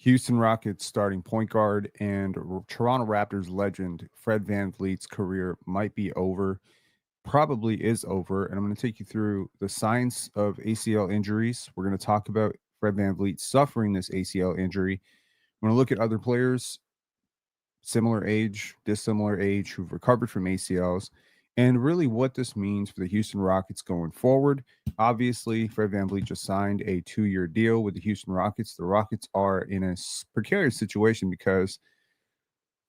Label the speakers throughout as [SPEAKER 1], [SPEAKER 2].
[SPEAKER 1] Houston Rockets starting point guard and Toronto Raptors legend Fred VanVleet's career might be over, probably is over. And I'm going to take you through the science of ACL injuries. We're going to talk about Fred VanVleet suffering this ACL injury. We're going to look at other players, similar age, dissimilar age, who've recovered from ACLs, and really what this means for the Houston Rockets going forward. Obviously, Fred VanVleet just signed a 2-year deal with the Houston Rockets. The Rockets are in a precarious situation because,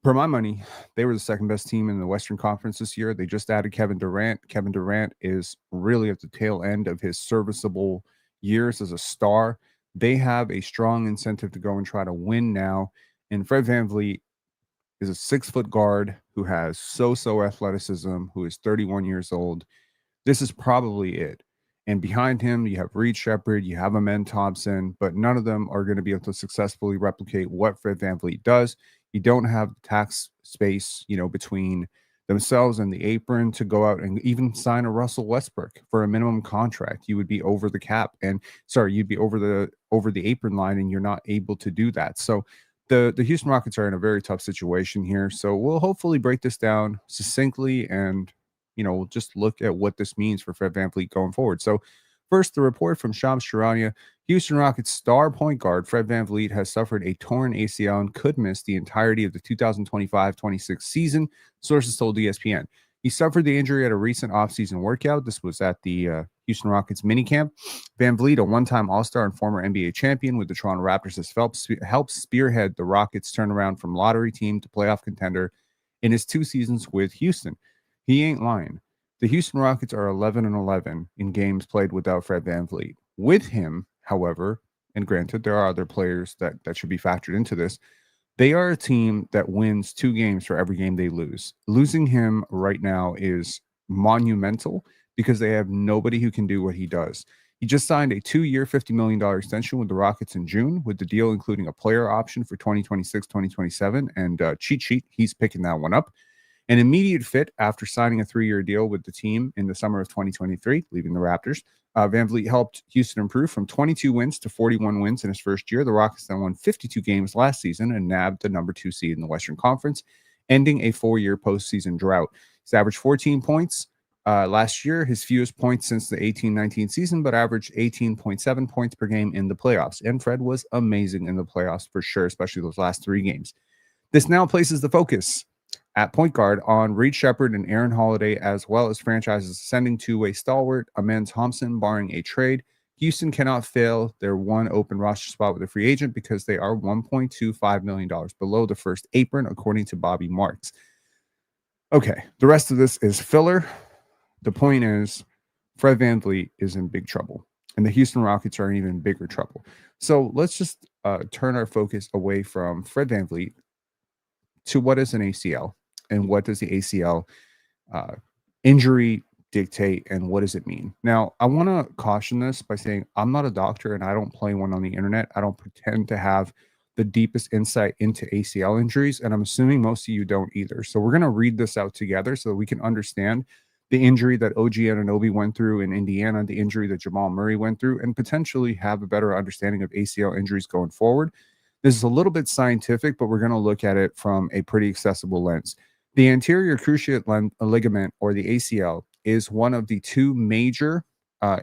[SPEAKER 1] for my money, they were the second best team in the Western Conference this year. They just added Kevin Durant. Kevin Durant is really at the tail end of his serviceable years as a star. They have a strong incentive to go and try to win now. And Fred VanVleet is a 6-foot guard who has so athleticism, who is 31 years old. This is probably it. And behind him, you have Reed Sheppard, you have Amen Thompson, but none of them are going to be able to successfully replicate what Fred VanVleet does. You don't have tax space, between themselves and the apron to go out and even sign a Russell Westbrook for a minimum contract. You would be over the cap, and you'd be over the apron line, and you're not able to do that. So the Houston Rockets are in a very tough situation here. So we'll hopefully break this down succinctly and, we'll just look at what this means for Fred VanVleet going forward. So first, the report from Shams Charania. Houston Rockets star point guard Fred VanVleet has suffered a torn ACL and could miss the entirety of the 2025-26 season, sources told ESPN. He suffered the injury at a recent offseason workout. This was at the Houston Rockets minicamp. VanVleet, a one-time All-Star and former NBA champion with the Toronto Raptors, has helped spearhead the Rockets' turnaround from lottery team to playoff contender in his 2 seasons with Houston. He ain't lying. The Houston Rockets are 11-11 in games played without Fred VanVleet. With him, however, and granted, there are other players that should be factored into this, they are a team that wins 2 games for every game they lose. Losing him right now is monumental because they have nobody who can do what he does. He just signed a 2-year, $50 million extension with the Rockets in June, with the deal including a player option for 2026, 2027, and cheat sheet, he's picking that one up. An immediate fit after signing a 3-year deal with the team in the summer of 2023, leaving the Raptors. VanVleet helped Houston improve from 22 wins to 41 wins in his first year. The Rockets then won 52 games last season and nabbed the number 2 seed in the Western Conference, ending a 4-year postseason drought. He's averaged 14 points last year, his fewest points since the 18-19 season, but averaged 18.7 points per game in the playoffs. And Fred was amazing in the playoffs for sure, especially those last 3 games. This now places the focus at point guard on Reed Sheppard and Aaron Holiday, as well as franchises ascending to a stalwart, Amen Thompson, barring a trade. Houston cannot fail their one open roster spot with a free agent because they are $1.25 million below the first apron, according to Bobby Marks. Okay, the rest of this is filler. The point is, Fred VanVleet is in big trouble, and the Houston Rockets are in even bigger trouble. So let's just turn our focus away from Fred VanVleet to what is an ACL. And what does the ACL injury dictate, and what does it mean? Now, I want to caution this by saying I'm not a doctor and I don't play one on the internet. I don't pretend to have the deepest insight into ACL injuries, and I'm assuming most of you don't either. So we're going to read this out together so that we can understand the injury that OG Anunoby went through in Indiana, the injury that Jamal Murray went through, and potentially have a better understanding of ACL injuries going forward. This is a little bit scientific, but we're going to look at it from a pretty accessible lens. The anterior cruciate ligament, or the ACL, is one of the 2 major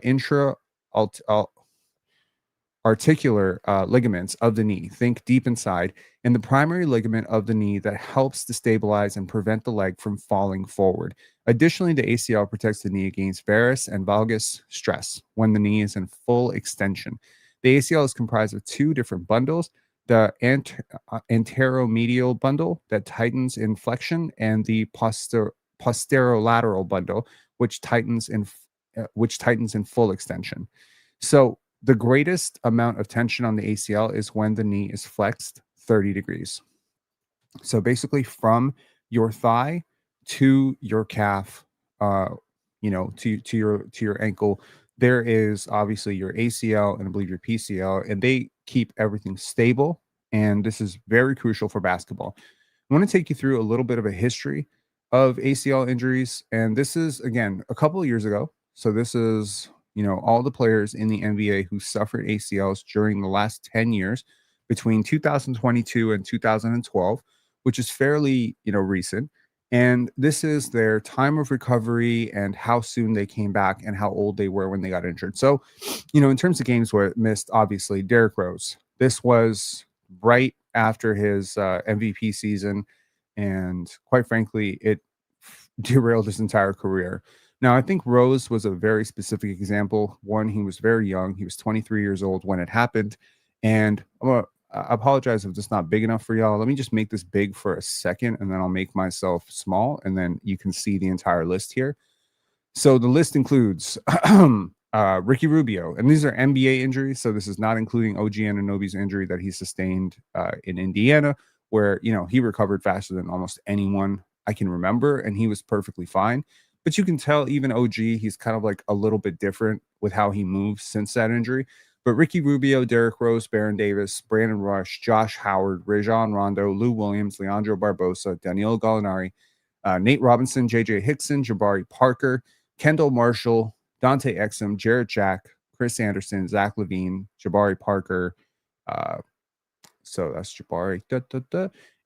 [SPEAKER 1] intra-articular ligaments of the knee. Think deep inside, and the primary ligament of the knee that helps to stabilize and prevent the leg from falling forward. Additionally, the ACL protects the knee against varus and valgus stress when the knee is in full extension. The ACL is comprised of 2 different bundles: the anteromedial bundle that tightens in flexion, and the posterolateral bundle, which tightens in full extension. So the greatest amount of tension on the ACL is when the knee is flexed 30 degrees. So basically, from your thigh to your calf, to your ankle, there is obviously your ACL and I believe your PCL, and they keep everything stable. And this is very crucial for basketball. I want to take you through a little bit of a history of ACL injuries. And this is, again, a couple of years ago. So this is, all the players in the NBA who suffered ACLs during the last 10 years between 2022 and 2012, which is fairly, recent. And this is their time of recovery and how soon they came back and how old they were when they got injured. So, in terms of games where it missed, obviously, Derrick Rose. This was right after his MVP season. And quite frankly, it derailed his entire career. Now, I think Rose was a very specific example. One, he was very young. He was 23 years old when it happened. And I apologize if it's not big enough for y'all. Let me just make this big for a second, and then I'll make myself small, and then you can see the entire list here. So the list includes Ricky Rubio, and these are NBA injuries. So this is not including OG Anunoby's injury that he sustained in Indiana, where he recovered faster than almost anyone I can remember, and he was perfectly fine. But you can tell even OG, he's kind of like a little bit different with how he moves since that injury. But Ricky Rubio, Derrick Rose, Baron Davis, Brandon Rush, Josh Howard, Rajon Rondo, Lou Williams, Leandro Barbosa, Danilo Gallinari, Nate Robinson, JJ Hickson, Jabari Parker, Kendall Marshall, Dante Exum, Jarrett Jack, Chris Anderson, Zach LaVine, Jabari Parker. So that's Jabari.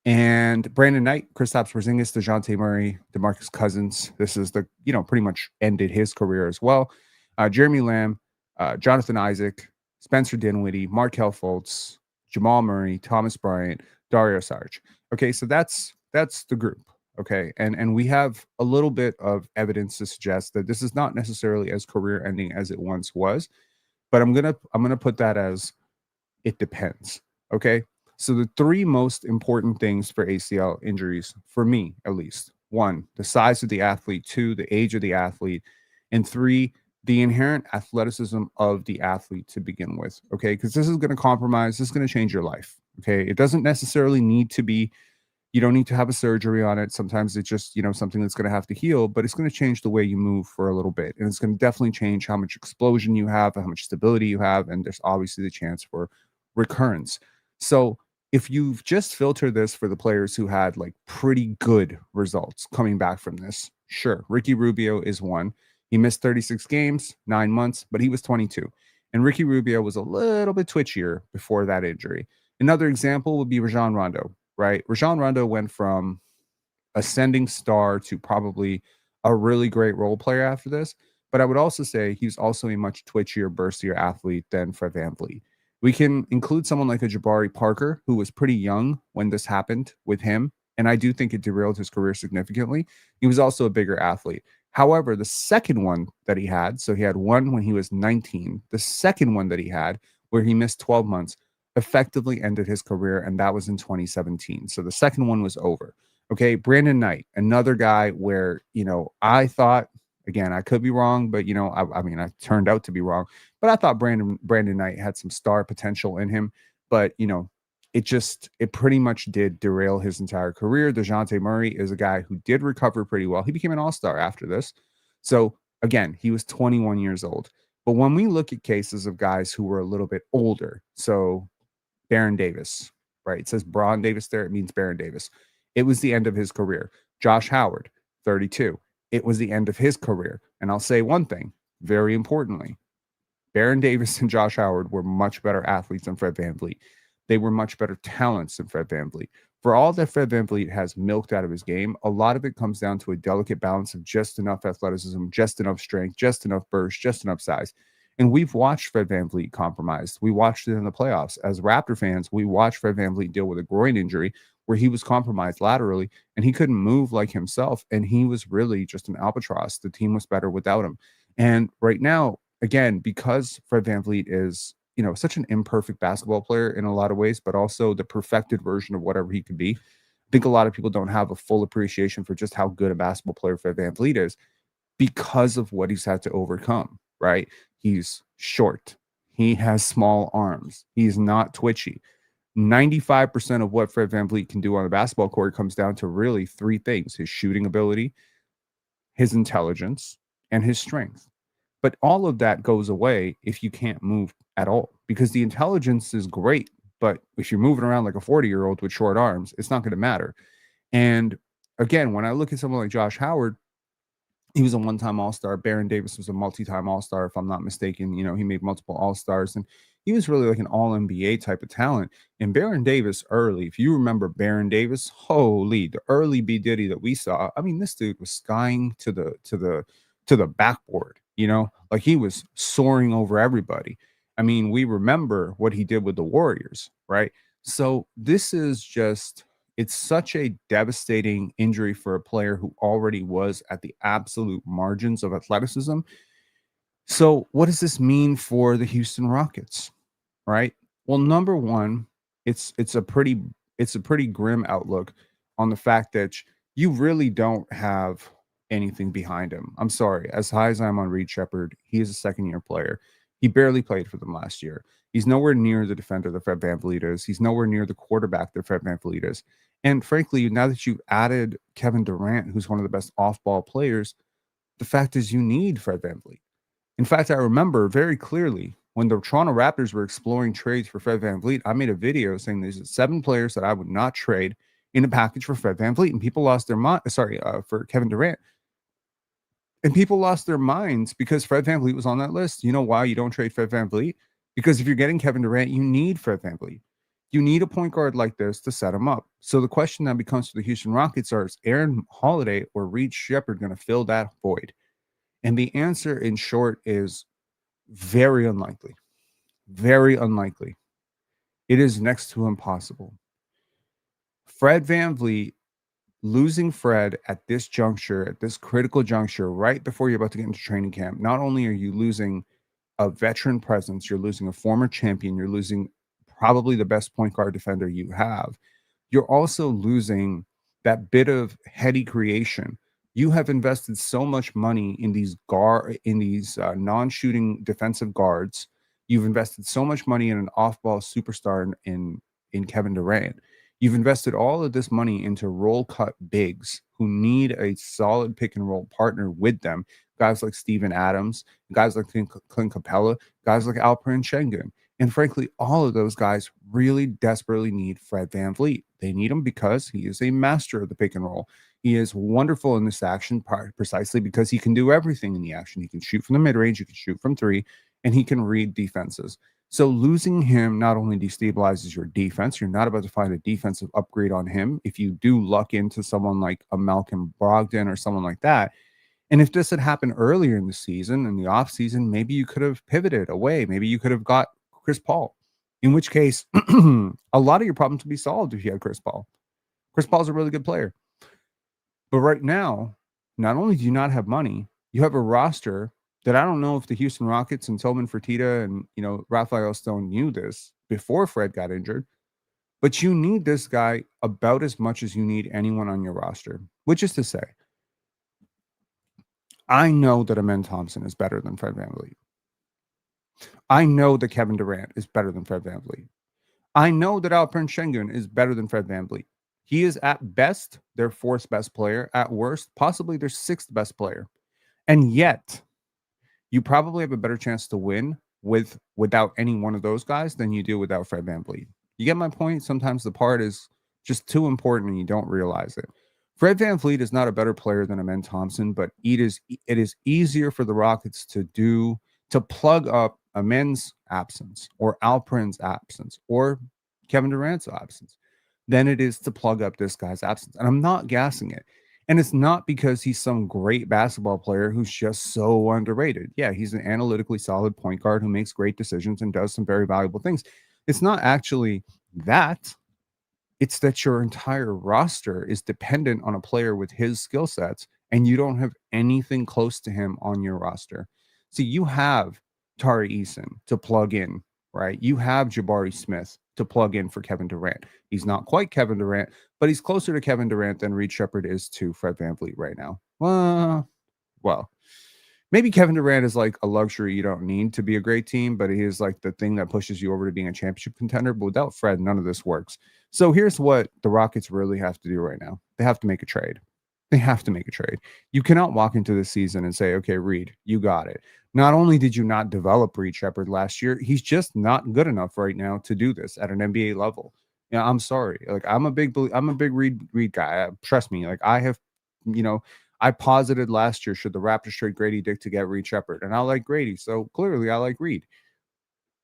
[SPEAKER 1] And Brandon Knight, Kristaps Porzingis, DeJounte Murray, DeMarcus Cousins. This is pretty much ended his career as well. Jeremy Lamb, Jonathan Isaac, Spencer Dinwiddie, Markelle Fultz, Jamal Murray, Thomas Bryant, Dario Saric. Okay, so that's the group. Okay, and we have a little bit of evidence to suggest that this is not necessarily as career ending as it once was, but I'm gonna put that as it depends. Okay, so the three most important things for ACL injuries, for me at least: one, the size of the athlete; two, the age of the athlete; and three, the inherent athleticism of the athlete to begin with. Okay, because this is going to compromise, this is going to change your life. Okay, it doesn't necessarily need to be, you don't need to have a surgery on it. Sometimes it's just, something that's going to have to heal, but it's going to change the way you move for a little bit. And it's going to definitely change how much explosion you have, how much stability you have. And there's obviously the chance for recurrence. So if you've just filtered this for the players who had like pretty good results coming back from this, sure, Ricky Rubio is one. He missed 36 games, 9 months, but he was 22. And Ricky Rubio was a little bit twitchier before that injury. Another example would be Rajon Rondo, right? Rajon Rondo went from ascending star to probably a really great role player after this. But I would also say he's also a much twitchier, burstier athlete than Fred VanVleet. We can include someone like a Jabari Parker, who was pretty young when this happened with him. And I do think it derailed his career significantly. He was also a bigger athlete. However, the second one that he had, so he had one when he was 19, the second one that he had, where he missed 12 months, effectively ended his career, and that was in 2017. So the second one was over. Okay, Brandon Knight, another guy where, I thought, again, I could be wrong, but, I turned out to be wrong. But I thought Brandon Knight had some star potential in him. But, it pretty much did derail his entire career. DeJounte Murray is a guy who did recover pretty well. He became an all-star after this. So again, he was 21 years old. But when we look at cases of guys who were a little bit older, so Baron Davis, right? It says Braun Davis there. It means Baron Davis. It was the end of his career. Josh Howard, 32. It was the end of his career. And I'll say one thing, very importantly, Baron Davis and Josh Howard were much better athletes than Fred VanVleet. They were much better talents than Fred VanVleet. For all that Fred VanVleet has milked out of his game, a lot of it comes down to a delicate balance of just enough athleticism, just enough strength, just enough burst, just enough size. And we've watched Fred VanVleet compromised. We watched it in the playoffs. As Raptor fans, we watched Fred VanVleet deal with a groin injury where he was compromised laterally and he couldn't move like himself. And he was really just an albatross. The team was better without him. And right now, again, because Fred VanVleet is, such an imperfect basketball player in a lot of ways, but also the perfected version of whatever he could be. I think a lot of people don't have a full appreciation for just how good a basketball player Fred VanVleet is because of what he's had to overcome, right? He's short. He has small arms. He's not twitchy. 95% of what Fred VanVleet can do on the basketball court comes down to really three things: his shooting ability, his intelligence, and his strength. But all of that goes away if you can't move at all, because the intelligence is great, but if you're moving around like a 40-year-old with short arms, it's not going to matter. And again, when I look at someone like Josh Howard, he was a one-time All-Star. Baron Davis was a multi-time All-Star, if I'm not mistaken. He made multiple All-Stars, and He was really like an all NBA type of talent. And Baron Davis early, if you remember Baron Davis, holy, the early B Diddy that we saw. I mean, this dude was skying to the backboard, like he was soaring over everybody. I mean, we remember what he did with the Warriors, right? So this is just, it's such a devastating injury for a player who already was at the absolute margins of athleticism. So what does this mean for the Houston Rockets, right? Well, number one, it's a pretty grim outlook on the fact that you really don't have anything behind him. I'm sorry, as high as I'm on Reed Sheppard, he is a second-year player. He barely played for them last year. He's nowhere near the defender that Fred VanVleet is. He's nowhere near the quarterback that Fred VanVleet is. And frankly, now that you've added Kevin Durant, who's one of the best off-ball players, the fact is you need Fred VanVleet. In fact, I remember very clearly when the Toronto Raptors were exploring trades for Fred VanVleet, I made a video saying there's 7 players that I would not trade in a package for Fred VanVleet, and people lost their mind. Sorry, for Kevin Durant, and people lost their minds because Fred VanVleet was on that list. You know why you don't trade Fred VanVleet? Because if you're getting Kevin Durant, you need Fred VanVleet. You need a point guard like this to set him up. So the question that becomes for the Houston Rockets are: is Aaron Holiday or Reed Sheppard going to fill that void? And the answer, in short, is very unlikely. Very unlikely. It is next to impossible. Fred VanVleet, losing Fred at this juncture, at this critical juncture, right before you're about to get into training camp, not only are you losing a veteran presence, you're losing a former champion, you're losing probably the best point guard defender you have. You're also losing that bit of heady creation. You have invested so much money in these non-shooting defensive guards. You've invested so much money in an off-ball superstar in Kevin Durant. You've invested all of this money into roll cut bigs who need a solid pick and roll partner with them. Guys like Steven Adams, guys like Clint Capella, guys like Alperen Sengun. And frankly, all of those guys really desperately need Fred VanVleet. They need him because he is a master of the pick and roll. He is wonderful in this action precisely because he can do everything in the action. He can shoot from the mid-range, he can shoot from 3, and he can read defenses. So losing him not only destabilizes your defense, you're not about to find a defensive upgrade on him if you do luck into someone like a Malcolm Brogdon or someone like that. And if this had happened earlier in the season, in the offseason, maybe you could have pivoted away. Maybe you could have got Chris Paul, in which case a lot of your problems would be solved if you had Chris Paul. Chris Paul's a really good player. But right now, not only do you not have money, you have a roster that I don't know if the Houston Rockets and Tillman Fertitta and, Raphael Stone knew this before Fred got injured. But you need this guy about as much as you need anyone on your roster, which is to say, I know that Amen Thompson is better than Fred VanVleet. I know that Kevin Durant is better than Fred VanVleet. I know that Alperen Sengun is better than Fred VanVleet. He is at best their 4th best player, at worst, possibly their 6th best player. And yet, you probably have a better chance to win without any one of those guys than you do without Fred VanVleet. You get my point? Sometimes the part is just too important and you don't realize it. Fred VanVleet is not a better player than Amen Thompson, but it is easier for the Rockets to plug up Amen's absence or Alperen's absence or Kevin Durant's absence than it is to plug up this guy's absence. And I'm not gassing it. And it's not because he's some great basketball player who's just so underrated. Yeah, he's an analytically solid point guard who makes great decisions and does some very valuable things. It's not actually that. It's that your entire roster is dependent on a player with his skill sets, and you don't have anything close to him on your roster. So you have Tari Eason to plug in, right? You have Jabari Smith to plug in for Kevin Durant. He's not quite Kevin Durant, but he's closer to Kevin Durant than Reed Sheppard is to Fred VanVleet right now. Well, maybe Kevin Durant is like a luxury you don't need to be a great team, but he is like the thing that pushes you over to being a championship contender. But without Fred, none of this works. So here's what the Rockets really have to do right now. They have to make a trade. They have to make a trade. You cannot walk into this season and say, okay, Reed, you got it. Not only did you not develop Reed Sheppard last year, he's just not good enough right now to do this at an NBA level. Yeah, I'm sorry. Like I'm a big Reed guy. Trust me. Like I have, I posited last year should the Raptors trade Grady Dick to get Reed Sheppard, and I like Grady, so clearly I like Reed.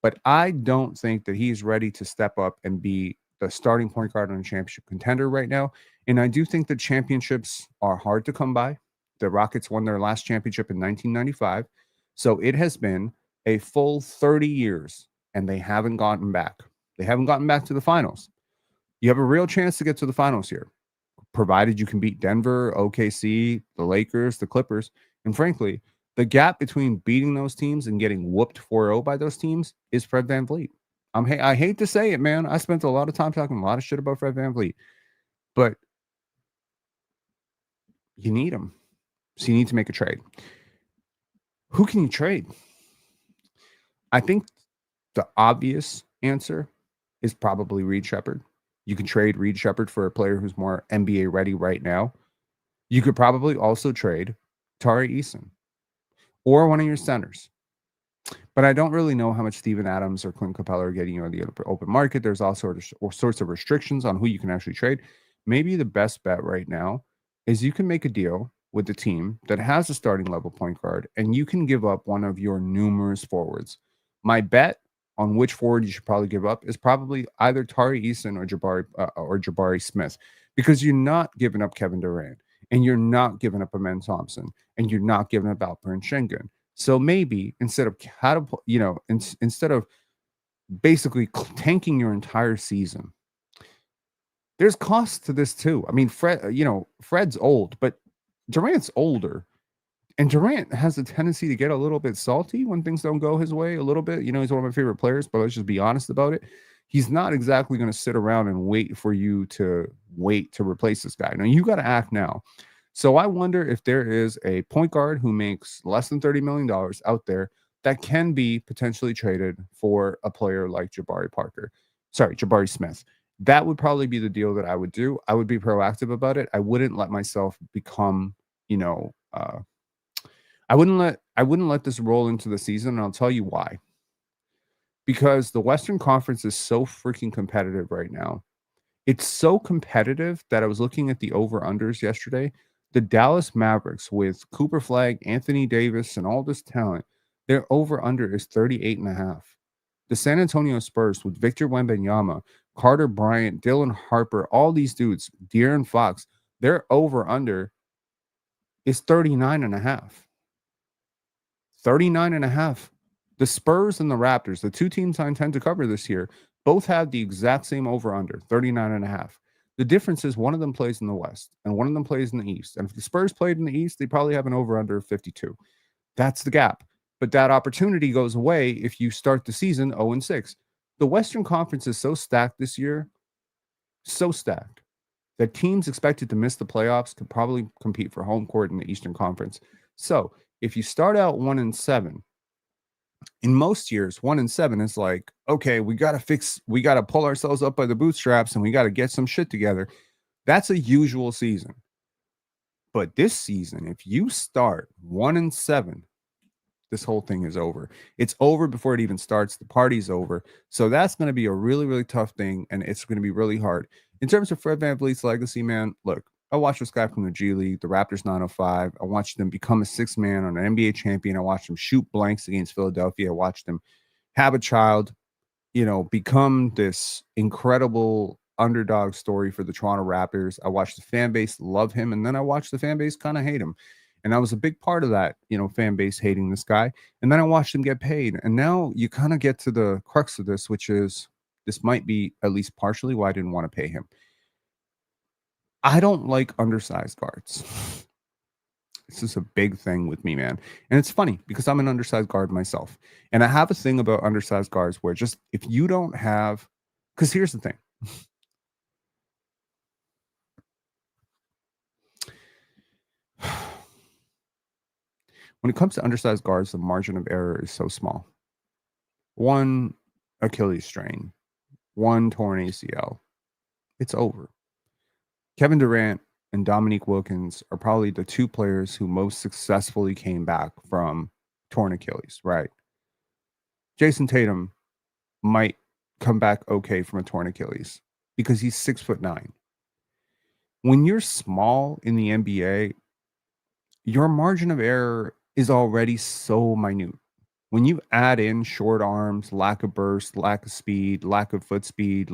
[SPEAKER 1] But I don't think that he's ready to step up and be the starting point guard on a championship contender right now. And I do think that championships are hard to come by. The Rockets won their last championship in 1995. So it has been a full 30 years and they haven't gotten back. They haven't gotten back to the finals. You have a real chance to get to the finals here, provided you can beat Denver, OKC, the Lakers, the Clippers. And frankly, the gap between beating those teams and getting whooped 4-0 by those teams is Fred VanVleet. I hate to say it, man. I spent a lot of time talking a lot of shit about Fred VanVleet, but you need him. So you need to make a trade. Who can you trade? I think the obvious answer is probably Reed Sheppard. You can trade Reed Sheppard for a player who's more NBA ready right now. You could probably also trade Tari Eason or one of your centers. But I don't really know how much Steven Adams or Clint Capella are getting you on the open market. There's all sorts of restrictions on who you can actually trade. Maybe the best bet right now is you can make a deal with the team that has a starting level point guard, and you can give up one of your numerous forwards. My bet on which forward you should probably give up is probably either Tari Eason or Jabari Smith, because you're not giving up Kevin Durant, and you're not giving up Amen Thompson, and you're not giving up Alperen Sengun. So maybe instead of instead of basically tanking your entire season, there's cost to this too. I mean, Fred's old, but Durant's older. And Durant has a tendency to get a little bit salty when things don't go his way a little bit. He's one of my favorite players, but let's just be honest about it. He's not exactly going to sit around and wait to replace this guy. Now, you got to act now. So I wonder if there is a point guard who makes less than $30 million out there that can be potentially traded for a player like Jabari Smith. That would probably be the deal that I would do. I would be proactive about it. I wouldn't let myself become, I wouldn't let this roll into the season, and I'll tell you why. Because the Western Conference is so freaking competitive right now. It's so competitive that I was looking at the over-unders yesterday. The Dallas Mavericks with Cooper Flag, Anthony Davis, and all this talent, their over-under is 38.5. The San Antonio Spurs with Victor Wembanyama, Carter Bryant, Dylan Harper, all these dudes, De'Aaron Fox, their over-under is 39.5. 39.5. The Spurs and the Raptors, the two teams I intend to cover this year, both have the exact same over-under, 39.5. The difference is one of them plays in the West and one of them plays in the East. And if the Spurs played in the East, they probably have an over-under of 52. That's the gap. But that opportunity goes away if you start the season 0-6. The Western Conference is so stacked this year, so stacked, that teams expected to miss the playoffs could probably compete for home court in the Eastern Conference. So if you start out 1-7, in most years, 1-7 is like, okay, we got to pull ourselves up by the bootstraps and we got to get some shit together. That's a usual season. But this season, if you start 1-7, this whole thing is over. It's over before it even starts. The party's over. So that's going to be a really, really tough thing, and it's going to be really hard. In terms of Fred VanVleet's legacy, man, look, I watched this guy from the G League, the Raptors 905. I watched him become a sixth man on an NBA champion. I watched him shoot blanks against Philadelphia. I watched him have a child, become this incredible underdog story for the Toronto Raptors. I watched the fan base love him, and then I watched the fan base kind of hate him. And I was a big part of that, fan base hating this guy. And then I watched him get paid. And now you kind of get to the crux of this, which is this might be at least partially why I didn't want to pay him. I don't like undersized guards. This is a big thing with me, man. And it's funny because I'm an undersized guard myself. And I have a thing about undersized guards where just if you don't have, because here's the thing. When it comes to undersized guards, the margin of error is so small. One Achilles strain, one torn ACL, it's over. Kevin Durant and Dominique Wilkins are probably the two players who most successfully came back from torn Achilles, right? Jason Tatum might come back okay from a torn Achilles because he's 6'9". When you're small in the NBA, your margin of error is already so minute. When you add in short arms, lack of burst, lack of speed, lack of foot speed,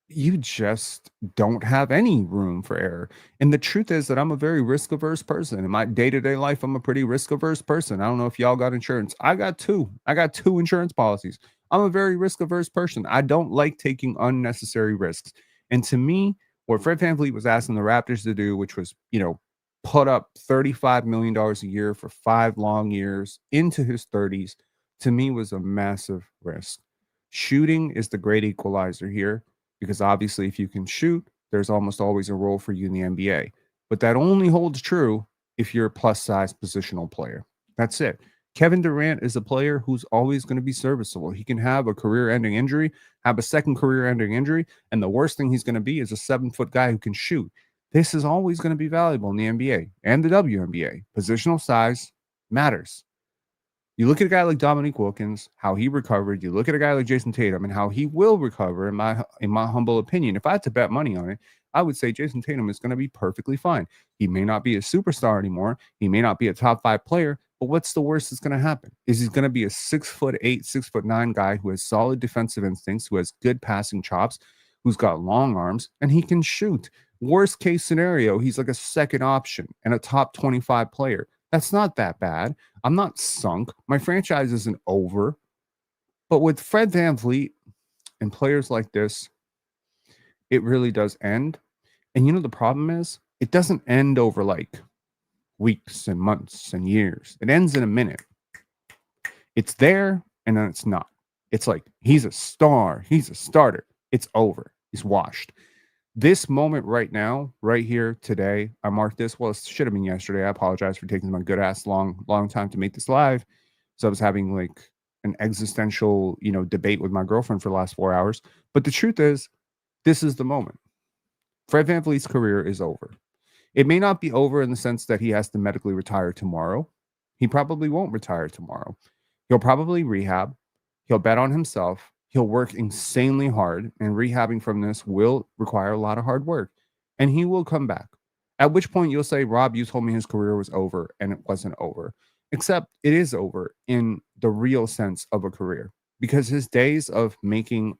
[SPEAKER 1] you just don't have any room for error. And the truth is that I'm a very risk averse person. In my day to day life, I'm a pretty risk averse person. I don't know if y'all got insurance. I got two. I got two insurance policies. I'm a very risk averse person. I don't like taking unnecessary risks. And to me, what Fred VanVleet was asking the Raptors to do, which was, put up $35 million a year for 5 long years into his 30s, to me was a massive risk. Shooting is the great equalizer here because obviously if you can shoot, there's almost always a role for you in the NBA. But that only holds true if you're a plus size positional player. That's it. Kevin Durant is a player who's always going to be serviceable. He can have a career ending injury, have a second career ending injury, and the worst thing he's going to be is a 7-foot guy who can shoot. This is always going to be valuable in the NBA and the WNBA. Positional size matters. You look at a guy like Dominique Wilkins, how he recovered. You look at a guy like Jason Tatum and how he will recover, in my humble opinion. If I had to bet money on it, I would say Jason Tatum is going to be perfectly fine. He may not be a superstar anymore. He may not be a top 5 player, but what's the worst that's going to happen? Is he's going to be a 6'8", 6'9" guy who has solid defensive instincts, who has good passing chops, who's got long arms, and he can shoot. Worst case scenario, he's like a second option and a top 25 player. That's not that bad. I'm not sunk. My franchise isn't over. But with Fred VanVleet and players like this, it really does end. And the problem is, it doesn't end over like weeks and months and years. It ends in a minute. It's there and then it's not. It's like, he's a star. He's a starter. It's over. He's washed. This moment right now, right here today, I marked this. Well, it should have been yesterday. I apologize for taking my good ass long time to make this live. So I was having like an existential, debate with my girlfriend for the last 4 hours. But the truth is, this is the moment. Fred VanVleet's career is over. It may not be over in the sense that he has to medically retire tomorrow. He probably won't retire tomorrow. He'll probably rehab. He'll bet on himself. He'll work insanely hard, and rehabbing from this will require a lot of hard work, and he will come back. At which point you'll say, Rob, you told me his career was over, and it wasn't over. Except it is over in the real sense of a career, because his days of making,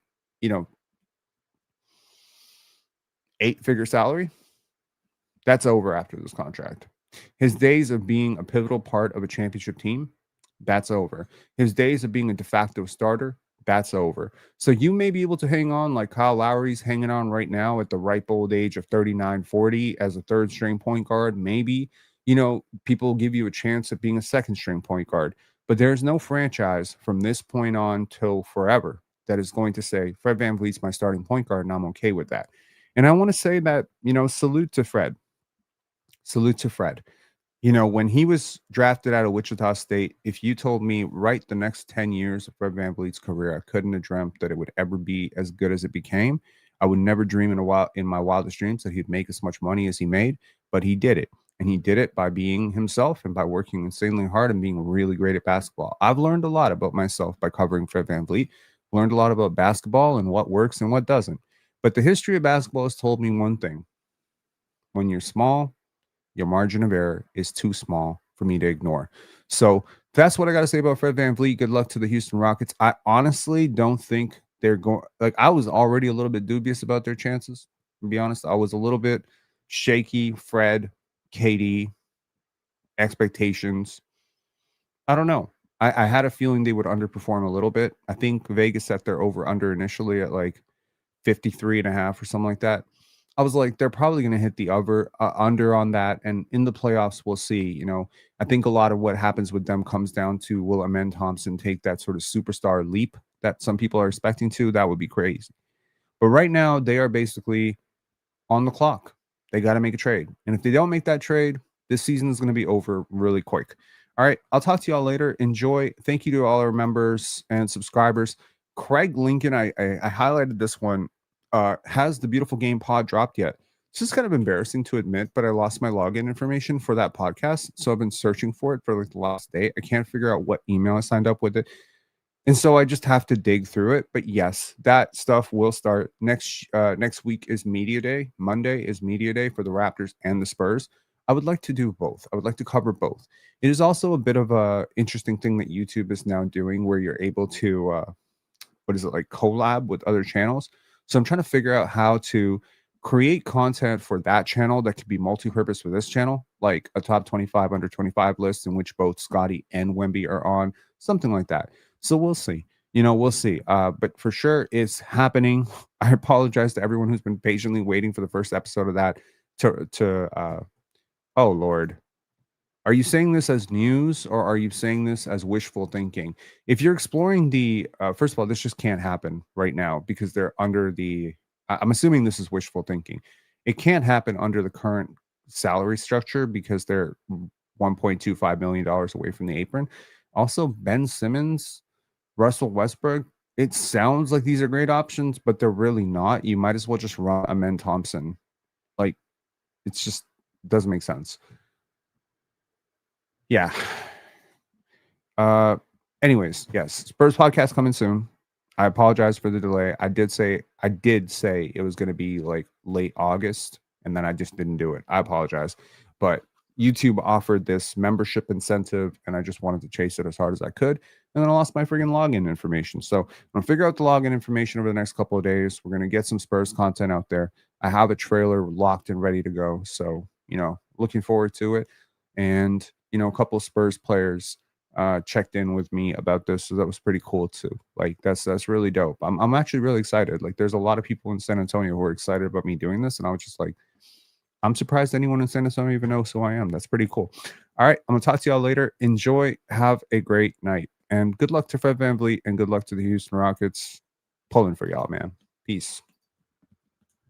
[SPEAKER 1] 8-figure salary, that's over after this contract. His days of being a pivotal part of a championship team, that's over. His days of being a de facto starter, that's over. So you may be able to hang on like Kyle Lowry's hanging on right now at the ripe old age of 39, 40 as a third string point guard. Maybe, people give you a chance at being a second string point guard. But there's no franchise from this point on till forever that is going to say, Fred VanVleet's my starting point guard, and I'm okay with that. And I want to say that, salute to Fred. Salute to Fred. When he was drafted out of Wichita State, if you told me right the next 10 years of Fred VanVleet's career, I couldn't have dreamt that it would ever be as good as it became. I would never dream in my wildest dreams that he'd make as much money as he made, but he did it. And he did it by being himself and by working insanely hard and being really great at basketball. I've learned a lot about myself by covering Fred VanVleet, learned a lot about basketball and what works and what doesn't. But the history of basketball has told me one thing. When you're small, your margin of error is too small for me to ignore. So that's what I got to say about Fred VanVleet. Good luck to the Houston Rockets. I honestly don't think they're going, I was already a little bit dubious about their chances. To be honest, I was a little bit shaky. Fred, KD, expectations. I don't know. I had a feeling they would underperform a little bit. I think Vegas set their over under initially at like 53.5 or something like that. I was like, they're probably going to hit the under on that. And in the playoffs, we'll see. I think a lot of what happens with them comes down to, will Amen Thompson take that sort of superstar leap that some people are expecting to? That would be crazy. But right now, they are basically on the clock. They got to make a trade. And if they don't make that trade, this season is going to be over really quick. All right. I'll talk to y'all later. Enjoy. Thank you to all our members and subscribers. Craig Lincoln, I highlighted this one. Has the Beautiful Game pod dropped yet? It's just kind of embarrassing to admit, but I lost my login information for that podcast. So I've been searching for it for like the last day. I can't figure out what email I signed up with it. And so I just have to dig through it. But yes, that stuff will start next week is media day. Monday is media day for the Raptors and the Spurs. I would like to do both. I would like to cover both. It is also a bit of a interesting thing that YouTube is now doing where you're able to what is it, like collab with other channels. So I'm trying to figure out how to create content for that channel that could be multi-purpose for this channel, like a top 25 under 25 list in which both Scotty and Wemby are on, something like that. So we'll see. We'll see. But for sure, it's happening. I apologize to everyone who's been patiently waiting for the first episode of that. Oh Lord, are you saying this as news or are you saying this as wishful thinking? If you're exploring first of all, this just can't happen right now because they're under I'm assuming this is wishful thinking. It can't happen under the current salary structure because they're $1.25 million away from the apron. Also, Ben Simmons, Russell Westbrook, it sounds like these are great options, but they're really not. You might as well just run Amen Thompson. Like, it's just doesn't make sense. Yeah. Anyways, yes, Spurs podcast coming soon. I apologize for the delay. I did say it was going to be like late August, and then I just didn't do it. I apologize, but YouTube offered this membership incentive, and I just wanted to chase it as hard as I could, and then I lost my freaking login information. So I'm gonna figure out the login information over the next couple of days. We're gonna get some Spurs content out there. I have a trailer locked and ready to go, so looking forward to it. And a couple of Spurs players checked in with me about this, so that was pretty cool too. Like that's really dope. I'm actually really excited. Like there's a lot of people in San Antonio who are excited about me doing this, and I was just like, I'm surprised anyone in San Antonio even knows who I am. That's pretty cool. All right, I'm gonna talk to y'all later. Enjoy. Have a great night, and good luck to Fred VanVleet, and good luck to the Houston Rockets. Pulling for y'all, man. Peace.